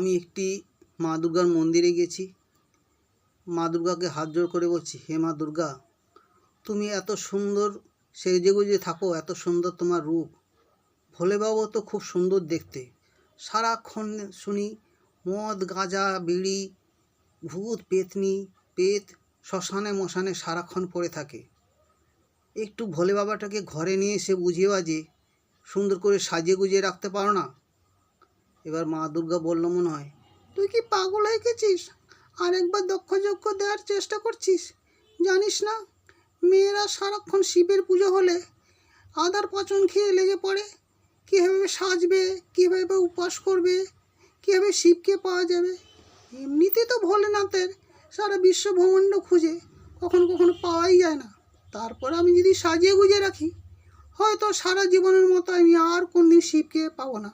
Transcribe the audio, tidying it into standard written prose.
আমি একটি মা দুর্গার মন্দিরে গেছি। মা দুর্গাকে হাত জোড় করে বলছি, হে মা দুর্গা, তুমি এত সুন্দর সেজেগুজে থাকো, এত সুন্দর তোমার রূপ। ভোলেবাবু তো খুব সুন্দর দেখতে। সারাক্ষণ শুনি মদ গাঁজা বিড়ি, ভূত পেতনি পেত শ্মশানে মশানে সারাক্ষণ পড়ে থাকে। একটু ভোলে বাবাটাকে ঘরে নিয়ে এসে বুঝিয়ে বাজে সুন্দর করে সাজিয়ে গুজিয়ে রাখতে পারো না? এবার মা দুর্গা বলল, মনে হয় তুই কি পাগল হয়ে গেছিস? আর একবার দক্ষযজ্ঞ দেওয়ার চেষ্টা করছিস? জানিস না মেয়েরা সারাক্ষণ শিবের পুজো হলে আদার পাচন খেয়ে লেগে পড়ে। কীভাবে সাজবে, কীভাবে উপবাস করবে, কীভাবে শিবকে পাওয়া যাবে। এমনিতে তো ভোলেনাথের সারা বিশ্ব ব্রহ্মাণ্ড খুঁজে কখনো কখনো পাওয়াই যায় না। তারপর আমি যদি সাজিয়ে গুজিয়ে রাখি, হয়তো সারা জীবনের মতো আমি আর কোনদিন শিবকে পাবো না।